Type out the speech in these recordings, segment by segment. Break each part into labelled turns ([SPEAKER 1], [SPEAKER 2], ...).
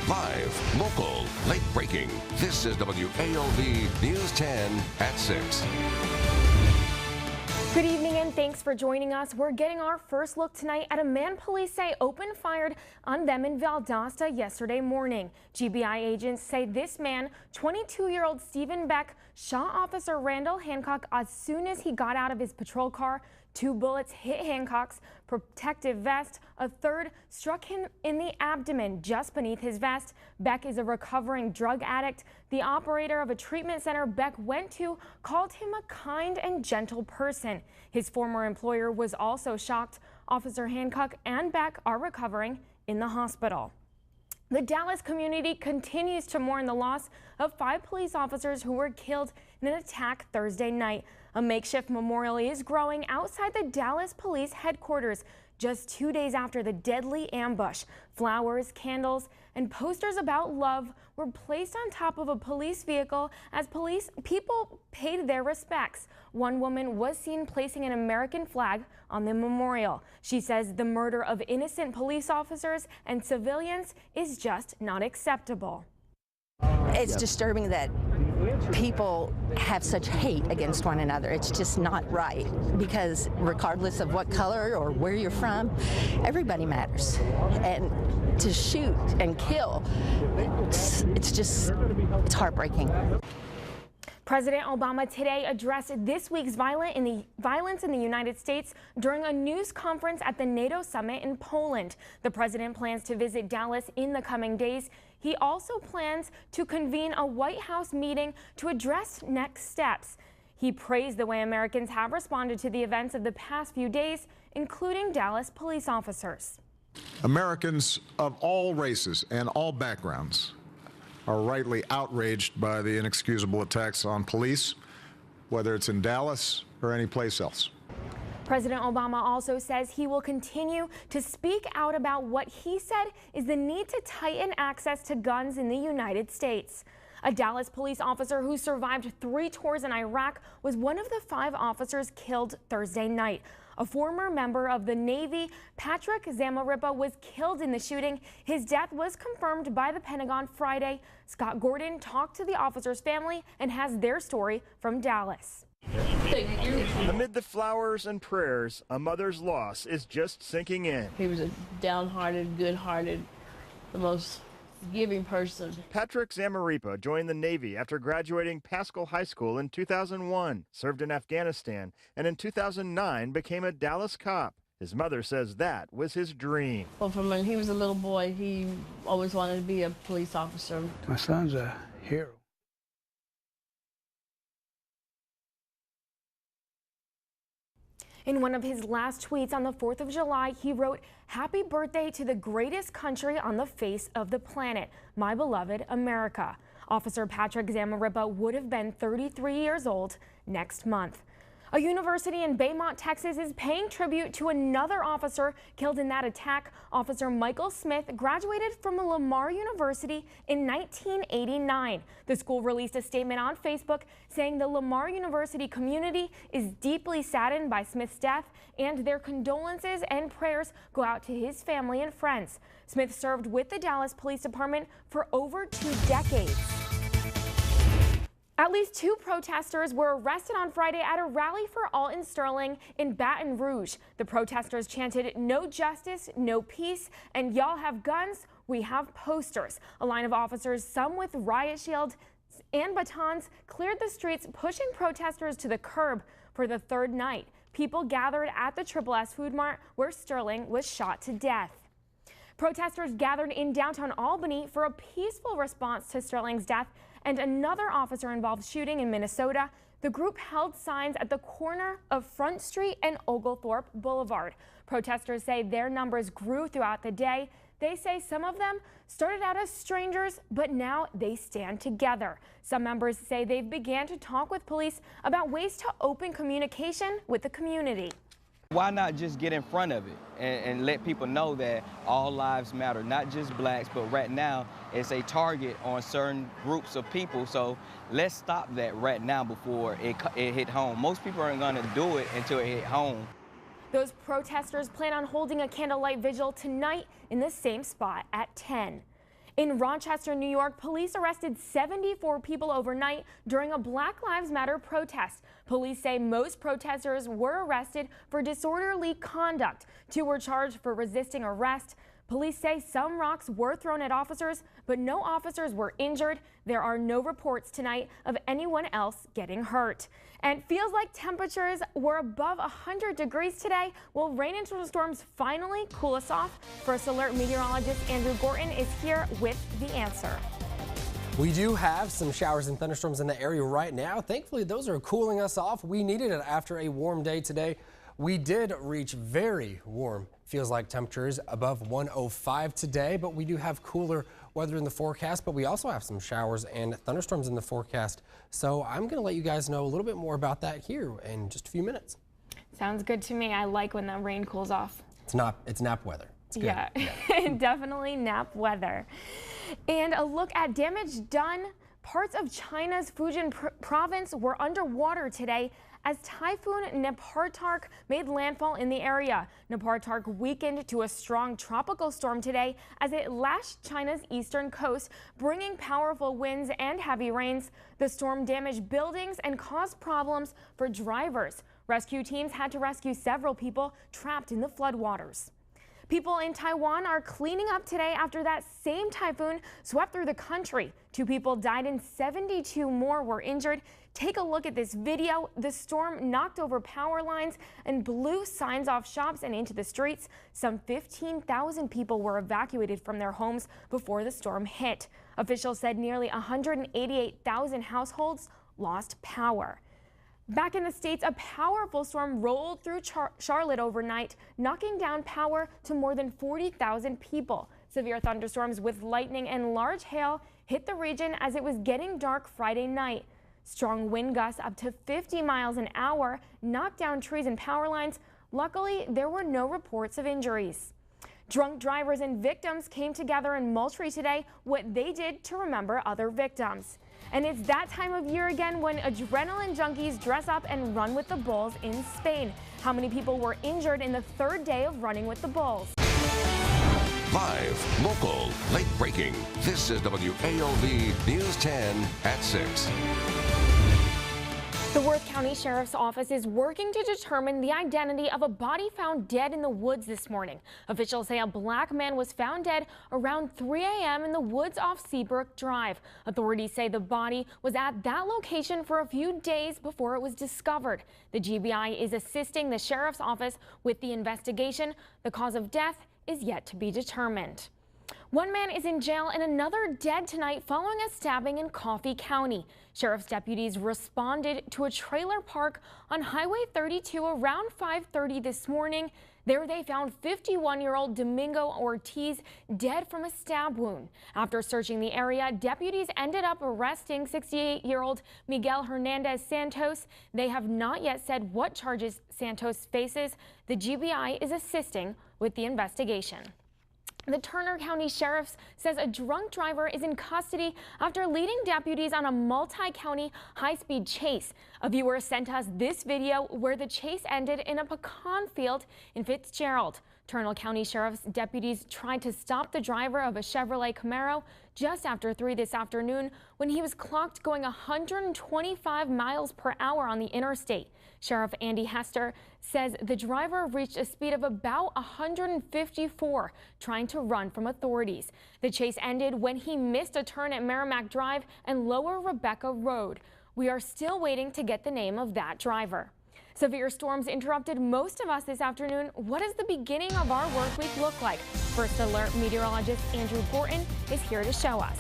[SPEAKER 1] Live, local, late breaking. This is WAOV News 10 at 6.
[SPEAKER 2] Good evening and thanks for joining us. We're getting our first look tonight at a man police say opened fire on them in Valdosta yesterday morning. GBI agents say this man, 22-year-old Stephen Beck, shot Officer Randall Hancock as soon as he got out of his patrol car. 2 bullets hit Hancock's protective vest. A third struck him in the abdomen just beneath his vest. Beck is a recovering drug addict. The operator of a treatment center Beck went to called him a kind and gentle person. His former employer was also shocked. Officer Hancock and Beck are recovering in the hospital. The Dallas community continues to mourn the loss of 5 police officers who were killed in an attack Thursday night. A makeshift memorial is growing outside the Dallas police headquarters just 2 days after the deadly ambush. Flowers, candles, and posters about love were placed on top of a police vehicle as people paid their respects. One woman was seen placing an American flag on the memorial. She says the murder of innocent police officers and civilians is just not acceptable.
[SPEAKER 3] It's disturbing that people have such hate against one another. It's just not right, because regardless of what color or where you're from, everybody matters. And to shoot and kill, it's heartbreaking.
[SPEAKER 2] President Obama today addressed this week's violence in the United States during a news conference at the NATO summit in Poland. The president plans to visit Dallas in the coming days. He also plans to convene a White House meeting to address next steps. He praised the way Americans have responded to the events of the past few days, including Dallas police officers.
[SPEAKER 4] Americans of all races and all backgrounds are rightly outraged by the inexcusable attacks on police, whether it's in Dallas or any place else.
[SPEAKER 2] President Obama also says he will continue to speak out about what he said is the need to tighten access to guns in the United States. A Dallas police officer who survived 3 tours in Iraq was one of the 5 officers killed Thursday night. A former member of the Navy, Patrick Zamarripa, was killed in the shooting. His death was confirmed by the Pentagon Friday. Scott Gordon talked to the officer's family and has their story from Dallas.
[SPEAKER 5] Amid the flowers and prayers, a mother's loss is just sinking in.
[SPEAKER 6] He was a downhearted, good-hearted, the most giving person.
[SPEAKER 5] Patrick Zamarripa joined the Navy after graduating Paschal High School in 2001, served in Afghanistan, and in 2009 became a Dallas cop. His mother says that was his dream.
[SPEAKER 6] Well, from when he was a little boy, he always wanted to be a police officer.
[SPEAKER 7] My son's a hero.
[SPEAKER 2] In one of his last tweets on the 4th of July, he wrote, "Happy birthday to the greatest country on the face of the planet, my beloved America." Officer Patrick Zamarripa would have been 33 years old next month. A university in Baymont, Texas is paying tribute to another officer killed in that attack. Officer Michael Smith graduated from Lamar University in 1989. The school released a statement on Facebook saying the Lamar University community is deeply saddened by Smith's death and their condolences and prayers go out to his family and friends. Smith served with the Dallas Police Department for over 2 decades. At least 2 protesters were arrested on Friday at a rally for Alton Sterling in Baton Rouge. The protesters chanted, "No justice, no peace," and "Y'all have guns, we have posters." A line of officers, some with riot shields and batons, cleared the streets, pushing protesters to the curb for the 3rd night. People gathered at the Triple S Food Mart where Sterling was shot to death. Protesters gathered in downtown Albany for a peaceful response to Sterling's death and another officer-involved shooting in Minnesota. The group held signs at the corner of Front Street and Oglethorpe Boulevard. Protesters say their numbers grew throughout the day. They say some of them started out as strangers, but now they stand together. Some members say they've began to talk with police about ways to open communication with the community.
[SPEAKER 8] Why not just get in front of it and let people know that all lives matter, not just blacks, but right now it's a target on certain groups of people. So let's stop that right now before it hit home. Most people aren't going to do it until it hit home.
[SPEAKER 2] Those protesters plan on holding a candlelight vigil tonight in the same spot at 10. In Rochester, New York, police arrested 74 people overnight during a Black Lives Matter protest. Police say most protesters were arrested for disorderly conduct. 2 were charged for resisting arrest. Police say some rocks were thrown at officers, but no officers were injured. There are no reports tonight of anyone else getting hurt. And feels like temperatures were above 100 degrees today. Will rain and storms finally cool us off? First Alert meteorologist Andrew Gorton is here with the answer.
[SPEAKER 9] We do have some showers and thunderstorms in the area right now. Thankfully, those are cooling us off. We needed it after a warm day today. We did reach very warm, feels like temperatures above 105 today, but we do have cooler weather in the forecast, but we also have some showers and thunderstorms in the forecast. So I'm going to let you guys know a little bit more about that here in just a few minutes.
[SPEAKER 2] Sounds good to me. I like when the rain cools off.
[SPEAKER 9] It's nap weather. It's good.
[SPEAKER 2] Yeah. Definitely nap weather. And a look at damage done. Parts of China's Fujian province were underwater today as Typhoon Nepartak made landfall in the area. Nepartak weakened to a strong tropical storm today as it lashed China's eastern coast, bringing powerful winds and heavy rains. The storm damaged buildings and caused problems for drivers. Rescue teams had to rescue several people trapped in the floodwaters. People in Taiwan are cleaning up today after that same typhoon swept through the country. 2 people died and 72 more were injured. Take a look at this video. The storm knocked over power lines and blew signs off shops and into the streets. Some 15,000 people were evacuated from their homes before the storm hit. Officials said nearly 188,000 households lost power. Back in the States, a powerful storm rolled through Charlotte overnight, knocking down power to more than 40,000 people. Severe thunderstorms with lightning and large hail hit the region as it was getting dark Friday night. Strong wind gusts up to 50 miles an hour knocked down trees and power lines. Luckily, there were no reports of injuries. Drunk drivers and victims came together in Moultrie today, what they did to remember other victims. And it's that time of year again when adrenaline junkies dress up and run with the bulls in Spain. How many people were injured in the 3rd day of running with the bulls?
[SPEAKER 1] Live, local, late breaking. This is WAOV News 10 at 6.
[SPEAKER 2] The Worth County Sheriff's Office is working to determine the identity of a body found dead in the woods this morning. Officials say a black man was found dead around 3 a.m. in the woods off Seabrook Drive. Authorities say the body was at that location for a few days before it was discovered. The GBI is assisting the Sheriff's Office with the investigation. The cause of death is yet to be determined. One man is in jail and another dead tonight following a stabbing in Coffee County. Sheriff's deputies responded to a trailer park on Highway 32 around 5:30 this morning. There they found 51-year-old Domingo Ortiz dead from a stab wound. After searching the area, deputies ended up arresting 68-year-old Miguel Hernandez Santos. They have not yet said what charges Santos faces. The GBI is assisting with the investigation. The Turner County Sheriff says a drunk driver is in custody after leading deputies on a multi-county high-speed chase. A viewer sent us this video where the chase ended in a pecan field in Fitzgerald. Turner County Sheriff's deputies tried to stop the driver of a Chevrolet Camaro just after 3 this afternoon when he was clocked going 125 miles per hour on the interstate. Sheriff Andy Hester says the driver reached a speed of about 154 trying to run from authorities. The chase ended when he missed a turn at Merrimack Drive and Lower Rebecca Road. We are still waiting to get the name of that driver. Severe storms interrupted most of us this afternoon. What does the beginning of our work week look like? First Alert meteorologist Andrew Gorton is here to show us.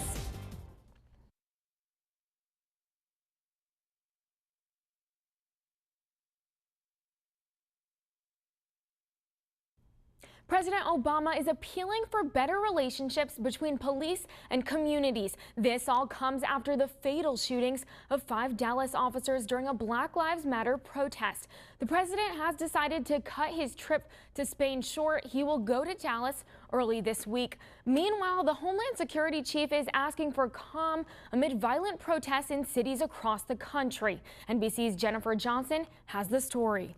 [SPEAKER 2] President Obama is appealing for better relationships between police and communities. This all comes after the fatal shootings of 5 Dallas officers during a Black Lives Matter protest. The president has decided to cut his trip to Spain short. He will go to Dallas early this week. Meanwhile, the Homeland Security chief is asking for calm amid violent protests in cities across the country. NBC's Jennifer Johnson has the story.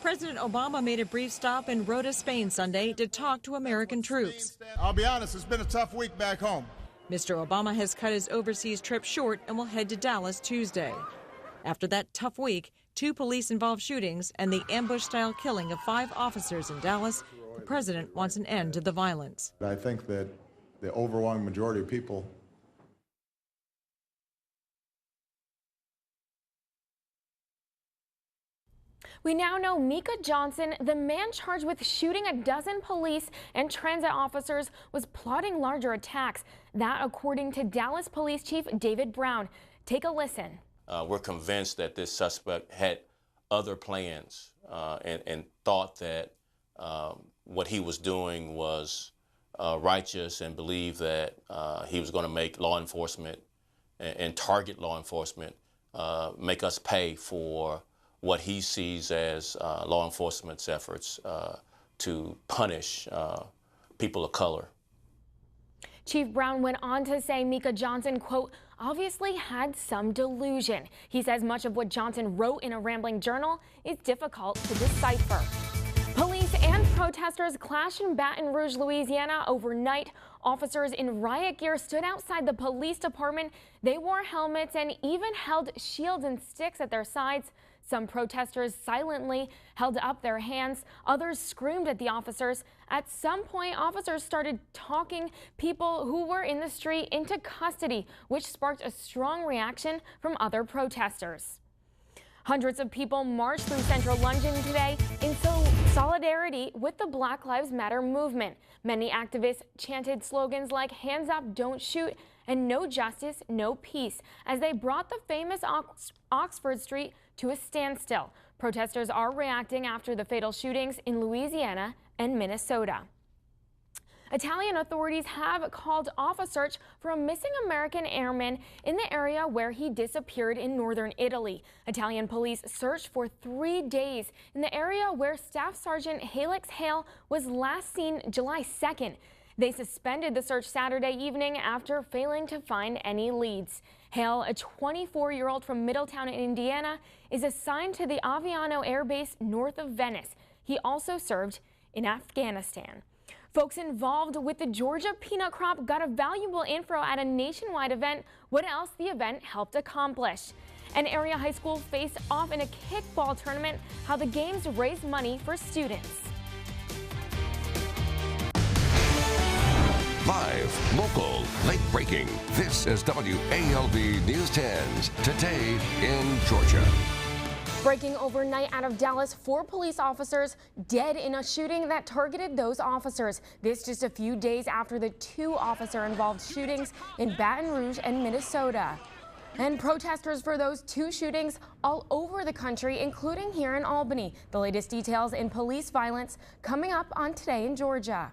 [SPEAKER 10] President Obama made a brief stop in Rota, Spain Sunday to talk to American troops.
[SPEAKER 11] I'll be honest, it's been a tough week back home.
[SPEAKER 10] Mr. Obama has cut his overseas trip short and will head to Dallas Tuesday. After that tough week, 2 police-involved shootings and the ambush-style killing of 5 officers in Dallas, the president wants an end to the violence.
[SPEAKER 4] I think that the overwhelming majority of people
[SPEAKER 2] We now know Mika Johnson, the man charged with shooting a dozen police and transit officers, was plotting larger attacks. That, according to Dallas Police Chief David Brown. Take a listen.
[SPEAKER 12] We're convinced that this suspect had other plans and thought that what he was doing was righteous and believed that he was going to make law enforcement and target law enforcement, make us pay for what he sees as law enforcement's efforts to punish people of color.
[SPEAKER 2] Chief Brown went on to say Mika Johnson, quote, obviously had some delusion. He says much of what Johnson wrote in a rambling journal is difficult to decipher. Police and protesters clashed in Baton Rouge, Louisiana overnight. Officers in riot gear stood outside the police department. They wore helmets and even held shields and sticks at their sides. Some protesters silently held up their hands. Others screamed at the officers. At some point, officers started talking people who were in the street into custody, which sparked a strong reaction from other protesters. Hundreds of people marched through Central London today in solidarity with the Black Lives Matter movement. Many activists chanted slogans like "Hands up, don't shoot," and "No justice, no peace," as they brought the famous Oxford Street to a standstill. Protesters are reacting after the fatal shootings in Louisiana and Minnesota. Italian authorities have called off a search for a missing American airman in the area where he disappeared in northern Italy. Italian police searched for 3 days in the area where Staff Sergeant Helix Hale was last seen July 2nd. They suspended the search Saturday evening after failing to find any leads. Hale, a 24-year-old from Middletown, Indiana, is assigned to the Aviano Air Base north of Venice. He also served in Afghanistan. Folks involved with the Georgia peanut crop got a valuable info at a nationwide event. What else the event helped accomplish? An area high school faced off in a kickball tournament, how the games raised money for students.
[SPEAKER 1] Live, local, late breaking. This is WALB News 10's Today in Georgia.
[SPEAKER 2] Breaking overnight out of Dallas, 4 police officers dead in a shooting that targeted those officers. This just a few days after the 2 officer-involved shootings in Baton Rouge and Minnesota. And protesters for those 2 shootings all over the country, including here in Albany. The latest details in police violence coming up on Today in Georgia.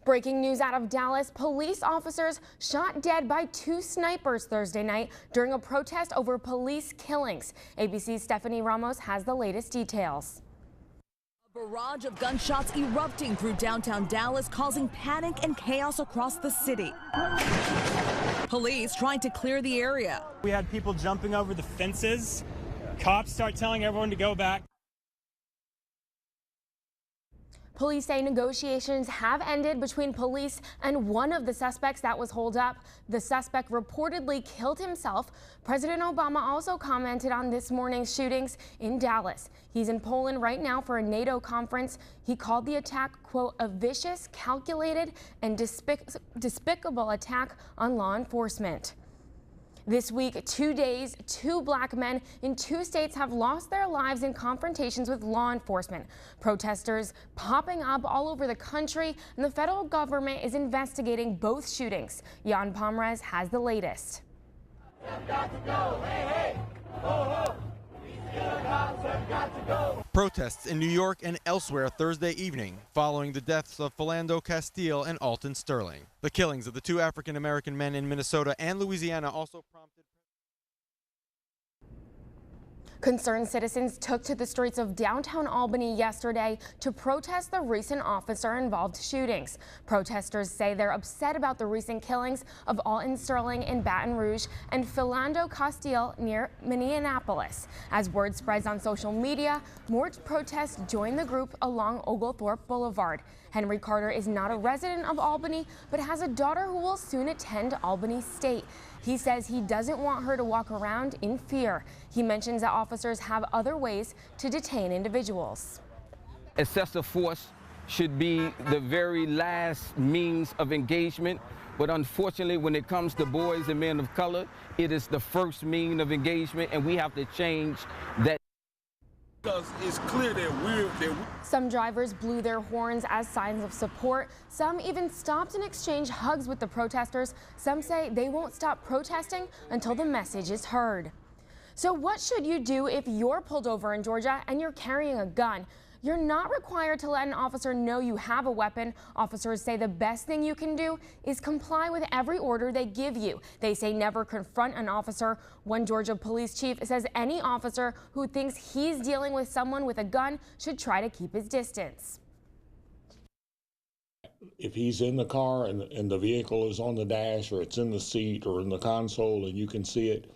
[SPEAKER 2] Breaking news out of Dallas, police officers shot dead by 2 snipers Thursday night during a protest over police killings. ABC's Stephanie Ramos has the latest details.
[SPEAKER 13] A barrage of gunshots erupting through downtown Dallas, causing panic and chaos across the city. Police trying to clear the area.
[SPEAKER 14] We had people jumping over the fences. Cops start telling everyone to go back.
[SPEAKER 2] Police say negotiations have ended between police and one of the suspects that was holed up. The suspect reportedly killed himself. President Obama also commented on this morning's shootings in Dallas. He's in Poland right now for a NATO conference. He called the attack, quote, a vicious, calculated, and despicable attack on law enforcement. This week, 2 days, 2 black men in 2 states have lost their lives in confrontations with law enforcement. Protesters popping up all over the country, and the federal government is investigating both shootings. Jan Pomrez has the latest.
[SPEAKER 15] Protests in New York and elsewhere Thursday evening following the deaths of Philando Castile and Alton Sterling. The killings of the 2 African-American men in Minnesota and Louisiana also prompted
[SPEAKER 2] Concerned citizens took to the streets of downtown Albany yesterday to protest the recent officer-involved shootings. Protesters say they're upset about the recent killings of Alton Sterling in Baton Rouge and Philando Castile near Minneapolis. As word spreads on social media, more protests joined the group along Oglethorpe Boulevard. Henry Carter is not a resident of Albany, but has a daughter who will soon attend Albany State. He says he doesn't want her to walk around in fear. He mentions that officers have other ways to detain individuals.
[SPEAKER 16] Excessive force should be the very last means of engagement, but unfortunately when it comes to boys and men of color, it is the first means of engagement, and we have to change that.
[SPEAKER 17] Because it's clear that
[SPEAKER 2] Some drivers blew their horns as signs of support. Some even stopped and exchanged hugs with the protesters. Some say they won't stop protesting until the message is heard. So what should you do if you're pulled over in Georgia and you're carrying a gun? You're not required to let an officer know you have a weapon. Officers say the best thing you can do is comply with every order they give you. They say never confront an officer. One Georgia police chief says any officer who thinks he's dealing with someone with a gun should try to keep his distance.
[SPEAKER 18] If he's in the car and the vehicle is on the dash, or it's in the seat or in the console and you can see it,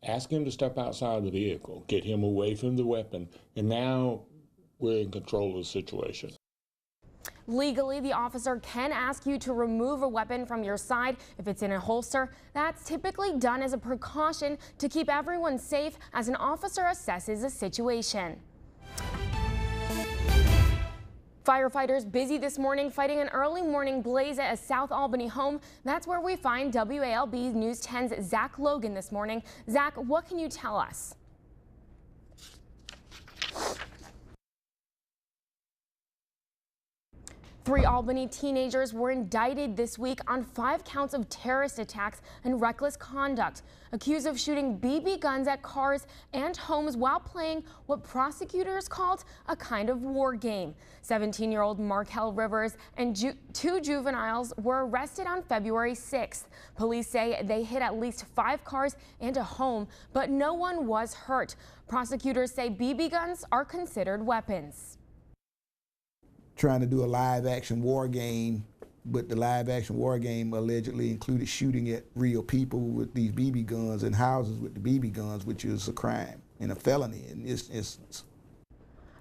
[SPEAKER 18] ask him to step outside of the vehicle, get him away from the weapon, and now we're in control of the situation.
[SPEAKER 2] Legally, the officer can ask you to remove a weapon from your side if it's in a holster. That's typically done as a precaution to keep everyone safe as an officer assesses a situation. Firefighters busy this morning fighting an early morning blaze at a South Albany home. That's where we find WALB News 10's Zach Logan this morning. Zach, what can you tell us? Three Albany teenagers were indicted this week on 5 counts of terrorist attacks and reckless conduct, accused of shooting BB guns at cars and homes while playing what prosecutors called a kind of war game. 17-year-old Markel Rivers and 2 juveniles were arrested on February 6th. Police say they hit at least 5 cars and a home, but no one was hurt. Prosecutors say BB guns are considered weapons.
[SPEAKER 7] Trying to do a live action war game, but the live action war game allegedly included shooting at real people with these BB guns and houses with the BB guns, which is a crime and a felony in this instance.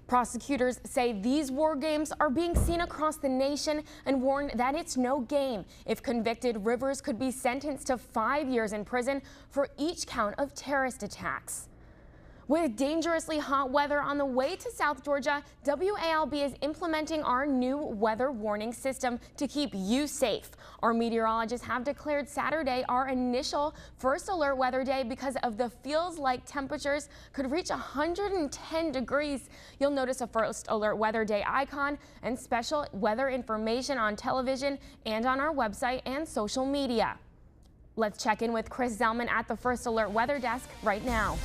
[SPEAKER 2] Prosecutors say these war games are being seen across the nation and warn that it's no game. If convicted, Rivers could be sentenced to 5 years in prison for each count of terrorist attacks. With dangerously hot weather on the way to South Georgia, WALB is implementing our new weather warning system to keep you safe. Our meteorologists have declared Saturday our initial first alert weather day because of the feels like temperatures could reach 110 degrees. You'll notice a first alert weather day icon and special weather information on television and on our website and social media. Let's check in with Chris Zellman at the First Alert Weather Desk right now.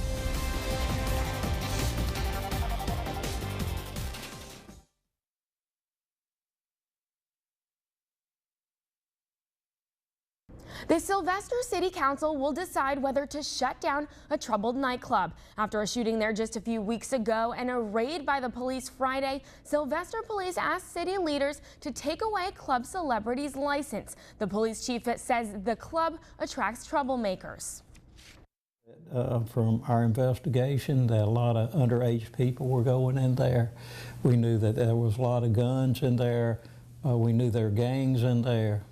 [SPEAKER 2] The Sylvester City Council will decide whether to shut down a troubled nightclub. After a shooting there just a few weeks ago and a raid by the police Friday, Sylvester police asked city leaders to take away Club Celebrity's license. The police chief says the club attracts troublemakers.
[SPEAKER 19] From our investigation, that a lot of underage people were going in there. We knew that there was a lot of guns in there. We knew there were gangs in there.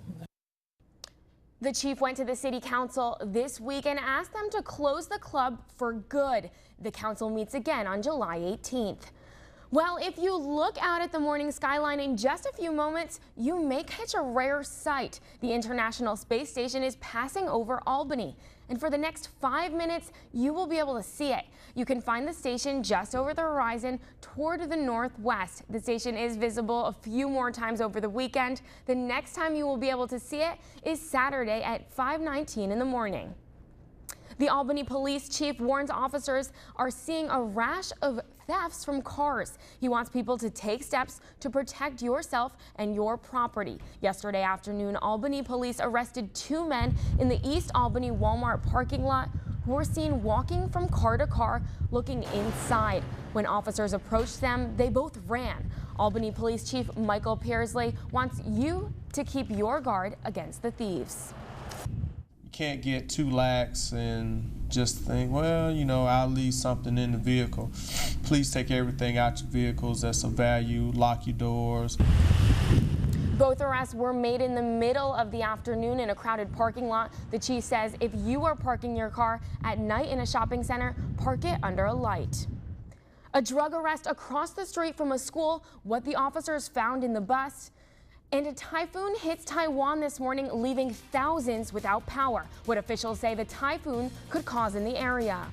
[SPEAKER 2] The chief went to the city council this week and asked them to close the club for good. The council meets again on July 18th. Well, if you look out at the morning skyline in just a few moments, you may catch a rare sight. The International Space Station is passing over Albany. And for the next 5 minutes, you will be able to see it. You can find the station just over the horizon toward the northwest. The station is visible a few more times over the weekend. The next time you will be able to see it is Saturday at 5:19 in the morning. The Albany police chief warns officers are seeing a rash of thefts from cars. He wants people to take steps to protect yourself and your property. Yesterday afternoon, Albany police arrested 2 men in the East Albany Walmart parking lot who were seen walking from car to car looking inside. When officers approached them, they both ran. Albany Police Chief Michael Pearsley wants you to keep your guard against the thieves.
[SPEAKER 20] You can't get too lax and just think, well, you know, I'll leave something in the vehicle. Please take everything out your vehicles that's of value, lock your doors.
[SPEAKER 2] Both arrests were made in the middle of the afternoon in a crowded parking lot. The chief says if you are parking your car at night in a shopping center, park it under a light. A drug arrest across the street from a school, what the officers found in the bus. And a typhoon hits Taiwan this morning, leaving thousands without power. What officials say the typhoon could cause in the area.